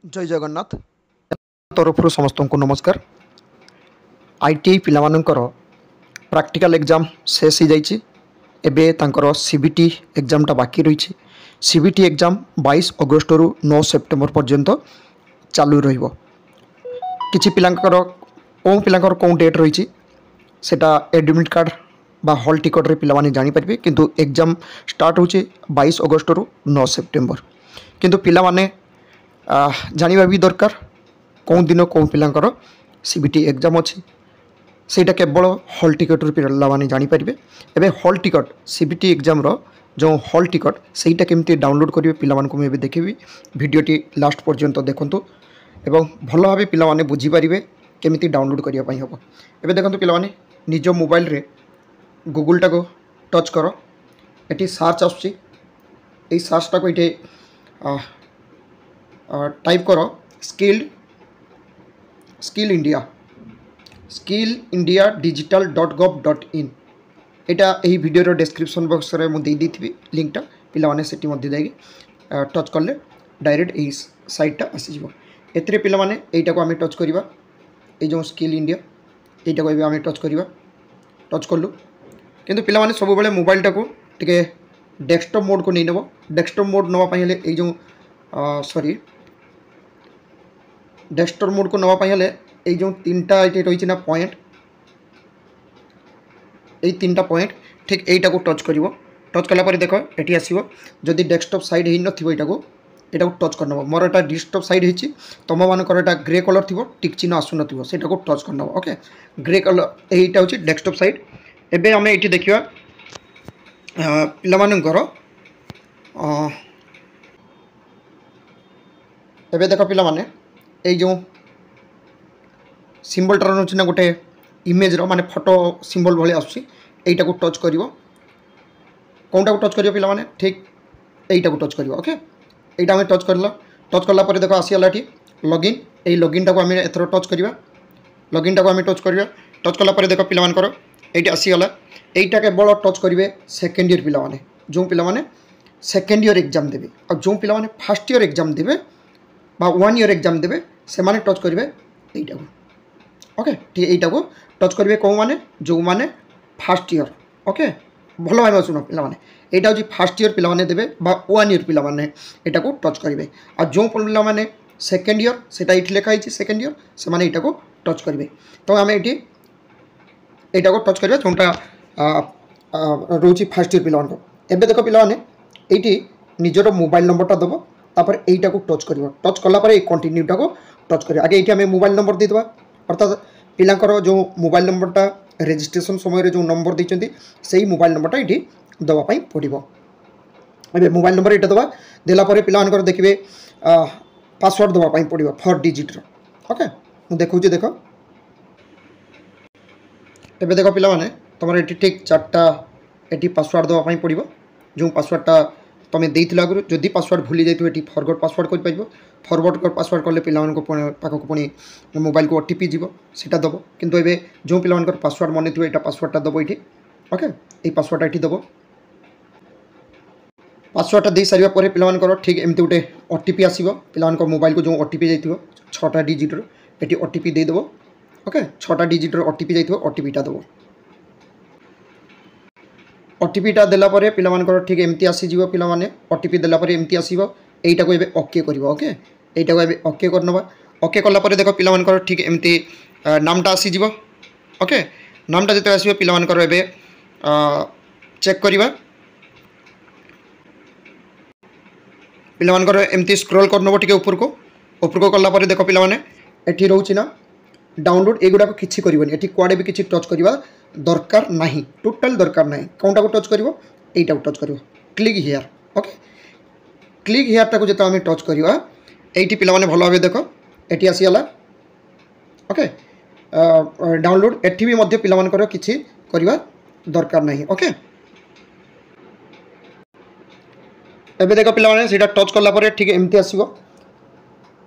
जय जगन्नाथ तरफ समस्त को नमस्कार। आईटीआई पिलामानंकर प्रैक्टिकल एग्जाम शेष हो जाइए। एबे तांकर सीबीटी एग्जाम टा बाकी रही। सीबीटी एग्जाम 22 अगस्त रु 9 सेप्टेम्बर पर्यंत चालू रहिबो। किछि पिलांकर कौन डेट रही सेटा एडमिट कार्ड बा हॉल टिकट रे पिला माने जानि परिबे, किंतु एग्जाम स्टार्ट होचे 22 अगस्त रु 9 सेप्टेम्बर। किंतु पिला माने जानिबा भी दरकार कौन दिन कौन पिलांकर सीबीटी एग्जाम अच्छी सेटा केवल हॉल टिकट रु पिला माने जानि परिबे। एबे हॉल टिकट सीबीटी एग्जाम रो जो हॉल टिकट सेटा केमती डाउनलोड करिवे पिला मानकु मैं देखेबी। वीडियोटी लास्ट पर्यंत देखंतु एवं भल भाव पिला माने बुझी परिबे केमती डाउनलोड करिया पई हबो। एबे देखंतु पिला माने निज मोबाइल रे गूगल टा को टच करो। एटी सर्च आछी ए सर्च टा को इटे टाइप करो स्किल इंडिया digital.gov.in। एटा यही वीडियो डिस्क्रिप्शन बॉक्स रे मु दे थी लिंकटा पिला माने सेटी मध्ये जाई टच करले डायरेक्ट यही साइट टा आसी जिवो। एतरे पिला माने एटा को आमे टच करिवा। ए जो स्किल इंडिया एटा को आमे टच करिवा। टच करलु किंतु पिला माने सब बेले मोबाइल टा को टिके डेस्कटॉप मोड को नै नबो। डेस्कटॉप मोड नवा पई हेले ए जो डेस्कटॉप मोड को नवा पई हेले ए जो तीनटा एटे रही ना पॉइंट, ए तीनटा पॉइंट ठीक एटा को टच करिवो। टच कला पर देखो एटी आसीबो। जदि डेस्कटॉप साइड हेइ नथिबो एटा को टच करनबो। मोर एटा डेस्कटॉप साइड हेछि, तम मानकर एटा ग्रे कलर थिबो, टिक चिन्ह आसु नथिबो, सेटा को टच करनबो। ओके ग्रे कलर एटा होछि डेस्कटॉप साइड। एबे हमें एटी देखिबा पिला मानकर एबे देखो पिला माने ए जो सिंबल टर्न होछि ना गोटे इमेज रो माने फोटो सिंबल भले आसुछि एटा को टच करिवो। कोनटा को टच करिवो पिला माने ठीक एटा को टच करिवो। ओके एटा हमें टच करला। टच करला पर देखो आसीला एठी लॉगिन। ए लॉगिन टा को हमें एथरो टच करिवा। लॉगिन टा को हमें टच करिवा। टच करला पर देखो पिला मानकर एटी आसीला। एटा केवल टच करिवे सेकंड ईयर पिला माने, जो पिला माने सेकंड ईयर एग्जाम देबे और जो पिला माने फर्स्ट ईयर एग्जाम देबे बा 1 ईयर एग्जाम देबे से माने टच करिवे एटा को। ओके ठीक एटा को टच करिवे को माने जो माने फर्स्ट ईयर। ओके भलो भाई सुनो पिला माने एटा होची फर्स्ट ईयर पिला माने देबे बा 1 ईयर पिला माने एटा को टच करिवे। और जो पिला माने सेकंड ईयर सेटा इठ लेखा हिची सेकंड ईयर से माने एटा को टच करिवे। तो हमें एटी एटा को टच करिवे जोंटा रोची फर्स्ट ईयर पिला माने। एबे देखो पिला माने एटी निजरो मोबाइल नंबर टा दबो, तापर एटा को टच करिवो। टच करला पर ए कंटिन्यू टा को टच करिवो। आगे एटी हमें मोबाइल नंबर दे दबा, अर्थात पिलांकर जो मोबाइल नंबर टा रजिस्ट्रेशन समय जो नंबर देइचंती सेही मोबाइल नंबर टा एटी दबा पई पड़िबो। एबे मोबाइल नंबर एटा दबा देला पर पिलांकर देखिबे पासवर्ड दबा पई पड़िबो 4 डिजिट रो। ओके मु देखौची देखो। एबे देखो पिला माने तमर एटी ठीक 4टा एटी पासवर्ड दबा पई पड़िबो। जो पासवर्ड टा तमें देइथिला आगु जदि पासवर्ड भूली जाइतो एटी फॉरगॉट पासवर्ड कर पाइबो। फॉरवर्ड पासवर्ड करले पिला मानको पाखक पुनी मोबाइल को ओटीपी जीवो सेटा दबो। किंतु एबे जो पिला मानकर पासवर्ड मने थिबो एटा पासवर्ड टा दबो एटी। ओके ए पासवर्ड टा एटी दबो। पासवर्ड टा दे सारिबा परे पिला मानकर ठीक एमती उटे ओटीपी आसीबो। पिला मानकर मोबाइल को जो ओटीपी जाइथिबो 6टा डिजिट रो एटी ओटीपी दे दबो। ओके 6टा डिजिट रो ओटीपी जाइथिबो, ओटीपी टा दबो। ओटीपी टा देला परे पिला मानकर ठीक एमती आसी जीवो। पिला माने ओटीपी देला परे एमती आसीबो। एटा को एबे ओके करिवो। ओके एटा को एबे ओके करनबा। ओके करला परे देखो पिला मानकर ठीक एमती नामटा आसी जीवो। ओके नामटा जते आसीबो पिला मानकर एबे चेक करिवा। पिला मानकर एमती स्क्रॉल करनबो ठीक ऊपर को करला परे देखो पिला माने एठी रहउची ना डाउनलोड एगुडा को किछि करिवनी। एठी कोआडे भी किछि टच करिवा दरकार नाही, टोटल दरकार नाही। कोनटा को टच करिवो एटा को टच करिवो click here. Okay click here टा को जता हम टच करिवा एटी पिला माने भलो भाबे देखो एटी आसीला। ओके डाउनलोड एठी भी मध्ये पिला मानकर किछि करिवा दरकार नाही। ओके एबे देखो पिला माने सेटा टच करला परे ठीक एमती आसीबो।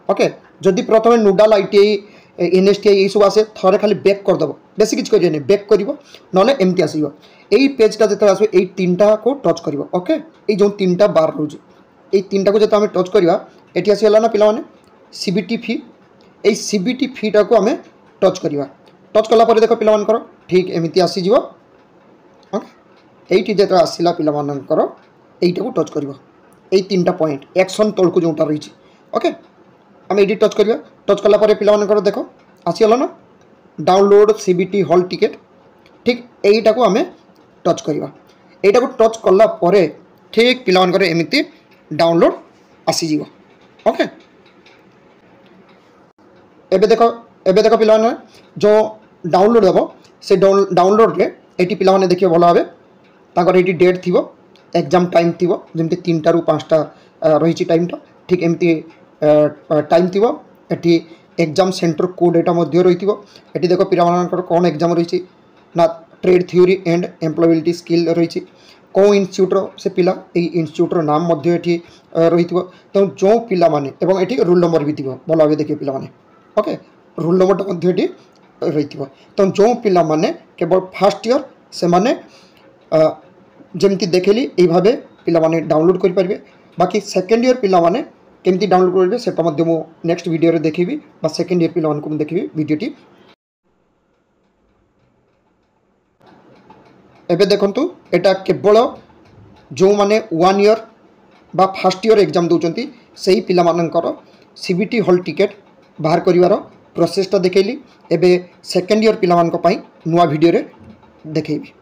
ओके जदि प्रथमे नोडाल आईटीआई एनएसटीआई ये सब आसे थरे खाली बैक कर दबो, बेसी किछ करियो नै बैक करिवो नले एमती आसीबो। एई पेज टा जते आसो एई तीनटा को टच करिवो। ओके ए जो तीनटा बार रहउची ए तीनटा को जते हम टच करिवा एठी आसी हला ना पिला माने सीबीटी फी এই सीबीटी ফিটাକୁ ଆମେ ଟଚ୍ କରିବା ଟଚ୍ କଲା ପରେ ଦେଖ ପିଲାମାନଙ୍କର ଠିକ୍ ଏମିତି ଆସିଯିବ ଓକେ এইটি যেটা আসিলা পিলামানଙ୍କର এইটাକୁ ଟଚ୍ କରିବ এই তিনটা পয়েন্ট অ্যাকশন তলକୁ जोटा रही ओके आम ये टच करवा टच कला पिलामानଙ୍କର देख आसीगला ना डाउनलोड सीबीटी हॉल टिकेट ठीक यहीटा को आम टच करवा यहीटा को टच कला ठीक पिलामानଙ୍କର एमती डाउनलोड आसीज ओके एबे देख पिलाने जो डाउनलोड हम से डाउनलोड रे एटी पिलाने देखिए भल भाव तांकर एटी डेट थी एग्जाम टाइम थी जमी 3टा ରୁ 5टा रही टाइमटा ठीक एमती टाइम थी एटी एग्जाम सेंटर कोड एटा मध्य रही एटी देख पिलामानଙ୍କର कौन एग्जाम रही ना trade theory and employability skill रही कौ इन्स्टिट्यूटर से पिला इन्स्टिट्यूटर नाम मध्य एटी रही तो जो पिला माने एवं एटी रोल नंबर भी थी भल भाव देखिए पिलाने ओके रोल नंबर मध्य एटी रही तो जो पिला माने केवल फर्स्ट ईयर से माने जमती देखली ये भाव पिलाने डाउनलोड करें बाकी सेकेंड ईयर पिला माने केमती डाउनलोड करेंगे सेटा मध्य मु नेक्स्ट वीडियो रे देखिबी बा सेकेंड ईयर पिला को देखिबी वीडियोटी एबे देखंतु एटा केवल जो माने 1 ईयर बा फर्स्ट ईयर एग्जाम दउचंती सेही पिला मानकर सीबीटी हॉल टिकेट बाहर करिवार प्रोसेसटा देखैली एबे सेकेंड ईयर पिला मानक पई नुवा वीडियो रे देखैबी।